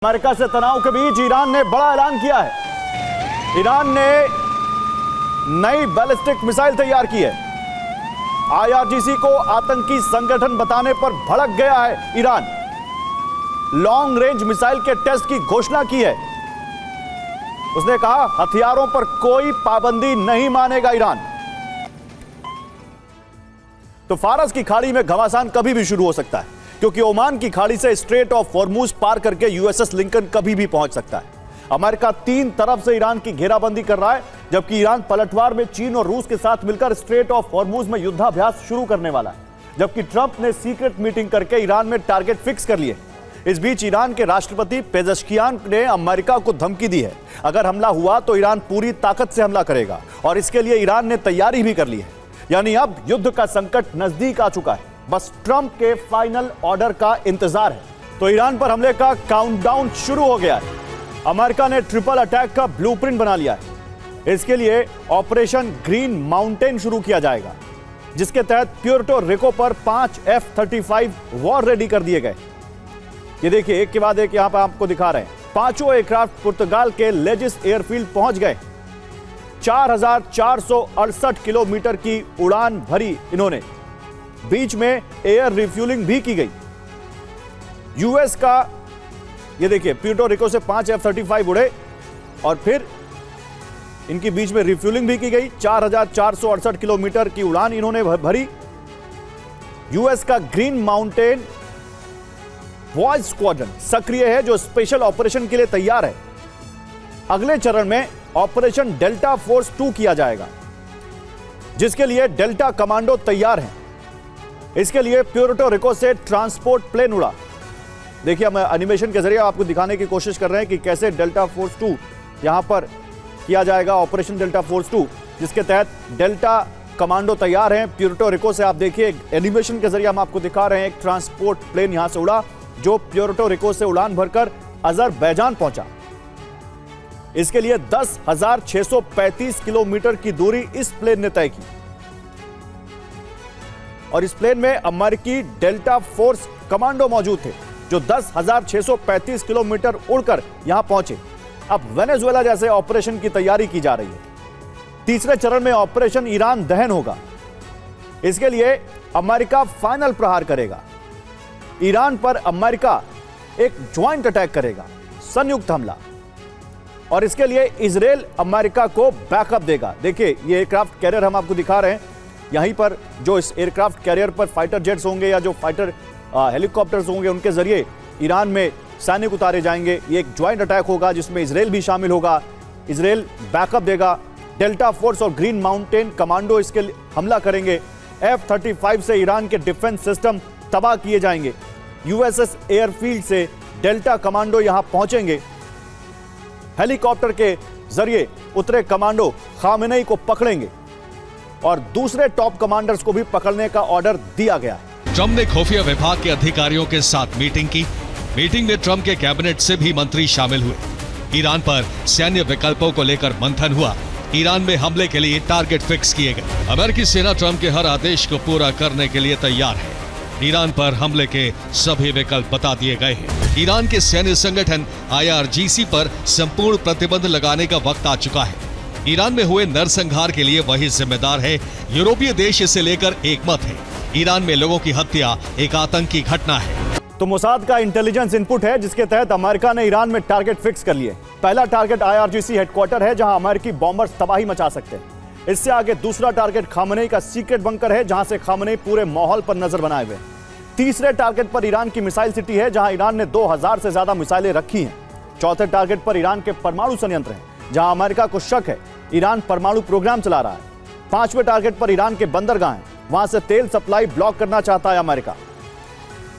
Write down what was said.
America से तनाव के बीच ईरान ने बड़ा ऐलान किया है। ईरान ने नई बैलिस्टिक मिसाइल तैयार की है। आईआरजीसी को आतंकी संगठन बताने पर भड़क गया है ईरान। लॉन्ग रेंज मिसाइल के टेस्ट की घोषणा की है। उसने कहा हथियारों पर कोई पाबंदी नहीं मानेगा ईरान। तो फारस की खाड़ी में घमासान कभी भी शुरू हो सकता है, क्योंकि ओमान की खाड़ी से स्ट्रेट ऑफ हॉर्मुज पार करके यूएसएस लिंकन कभी भी पहुंच सकता है। अमेरिका तीन तरफ से ईरान की घेराबंदी कर रहा है, जबकि ईरान पलटवार में चीन और रूस के साथ मिलकर स्ट्रेट ऑफ हॉर्मुज में युद्धाभ्यास शुरू करने वाला है। जबकि ट्रंप ने सीक्रेट मीटिंग करके ईरान में टारगेट फिक्स कर लिए। इस बीच ईरान के राष्ट्रपति पेजेश्कियान ने अमेरिका को धमकी दी है, अगर हमला हुआ तो ईरान पूरी ताकत से हमला करेगा, और इसके लिए ईरान ने तैयारी भी कर ली है। यानी अब युद्ध का संकट नजदीक आ चुका है, बस ट्रंप के फाइनल ऑर्डर का इंतजार है। तो ईरान पर हमले का काउंटडाउन शुरू हो गया है। अमेरिका ने ट्रिपल अटैक का ब्लूप्रिंट बना लिया है। इसके लिए ऑपरेशन ग्रीन माउंटेन शुरू किया जाएगा, जिसके तहत प्यूर्टो रिको पर 5 F-35 वॉर रेडी कर दिए गए। ये देखिए, एक के बाद एक यहां पर आपको दिखा रहे हैं। पांचों एयरक्राफ्ट पुर्तगाल के लेजिस एयरफील्ड पहुंच गए। 4,468 किलोमीटर की उड़ान भरी इन्होंने। बीच में एयर रिफ्यूलिंग भी की गई। यूएस का ये देखिए, प्यूर्टो रिको से 5 F-35 उड़े और फिर इनकी बीच में रिफ्यूलिंग भी की गई। 4,468 किलोमीटर की उड़ान इन्होंने भरी। यूएस का ग्रीन माउंटेन वॉयस स्क्वाड्रन सक्रिय है, जो स्पेशल ऑपरेशन के लिए तैयार है। अगले चरण में ऑपरेशन डेल्टा फोर्स 2 किया जाएगा, जिसके लिए डेल्टा कमांडो तैयार हैं। इसके लिए प्यूर्टो रिको से ट्रांसपोर्ट प्लेन उड़ा। देखिए, हम एनिमेशन के जरिए आपको दिखाने की कोशिश कर रहे हैं कि कैसे डेल्टा फोर्स 2 यहां पर किया जाएगा, ऑपरेशन डेल्टा फोर्स 2, जिसके तहत डेल्टा कमांडो तैयार हैं। प्यूर्टो रिको से आप देखिए, एनिमेशन के जरिए हम आपको दिखा रहे हैं एक ट्रांसपोर्ट प्लेन यहां से उड़ा, जो प्यूर्टो रिको से उड़ान भरकर अजरबैजान पहुंचा। इसके लिए 10,635 किलोमीटर की दूरी इस प्लेन ने तय की, और इस प्लेन में अमेरिकी डेल्टा फोर्स कमांडो मौजूद थे, जो 10,635 किलोमीटर उड़कर यहां पहुंचे। अब वेनेजुएला जैसे ऑपरेशन की तैयारी की जा रही है। तीसरे चरण में ऑपरेशन ईरान दहन होगा। इसके लिए अमेरिका फाइनल प्रहार करेगा। ईरान पर अमेरिका एक ज्वाइंट अटैक करेगा, संयुक्त हमला, और इसके लिए इजराइल अमेरिका को बैकअप देगा। देखिए, ये एयरक्राफ्ट कैरियर हम आपको दिखा रहे हैं। यहीं पर जो इस एयरक्राफ्ट कैरियर पर फाइटर जेट्स होंगे या जो फाइटर हेलीकॉप्टर्स होंगे, उनके जरिए ईरान में सैनिक उतारे जाएंगे। ये एक ज्वाइंट अटैक होगा, जिसमें इजराइल भी शामिल होगा। इजराइल बैकअप देगा। डेल्टा फोर्स और ग्रीन माउंटेन कमांडो इसके हमला करेंगे। F-35 से ईरान के डिफेंस सिस्टम तबाह किए जाएंगे। यूएसएस एयरफील्ड से डेल्टा कमांडो यहां पहुंचेंगे। हेलीकॉप्टर के जरिए उतरे कमांडो खामेनेई को पकड़ेंगे, और दूसरे टॉप कमांडर्स को भी पकड़ने का ऑर्डर दिया गया है। ट्रंप ने खुफिया विभाग के अधिकारियों के साथ मीटिंग की। मीटिंग में ट्रंप के कैबिनेट से भी मंत्री शामिल हुए। ईरान पर सैन्य विकल्पों को लेकर मंथन हुआ। ईरान में हमले के लिए टारगेट फिक्स किए गए। अमेरिकी सेना ट्रंप के हर आदेश को पूरा करने के लिए तैयार है। ईरान पर हमले के सभी विकल्प बता दिए गए हैं। ईरान के सैन्य संगठन आईआरजीसी पर संपूर्ण प्रतिबंध लगाने का वक्त आ चुका है। ईरान में हुए नरसंहार के लिए वही जिम्मेदार है। यूरोपीय देश इसे लेकर एकमत है। ईरान में लोगों की हत्या एक आतंकी घटना है। तो मोसाद का इंटेलिजेंस इनपुट है, जिसके तहत अमेरिका ने ईरान में टारगेट फिक्स कर लिए। पहला टारगेट आईआरजीसी हेडक्वार्टर है, जहां अमेरिकी बॉम्बर्स तबाही मचा सकते हैं। इससे आगे दूसरा टारगेट खामेनेई का सीक्रेट बंकर है, जहां से खामेनेई पूरे माहौल पर नजर बनाए हुए। तीसरे टारगेट पर ईरान की मिसाइल सिटी है, जहां ईरान ने 2000 से ज्यादा मिसाइलें रखी हैं। चौथे टारगेट पर ईरान के परमाणु संयंत्र हैं, जहां अमेरिका को शक है ईरान परमाणु प्रोग्राम चला रहा है। पांचवें टारगेट पर ईरान के बंदरगाह हैं, वहां से तेल सप्लाई ब्लॉक करना चाहता है अमेरिका।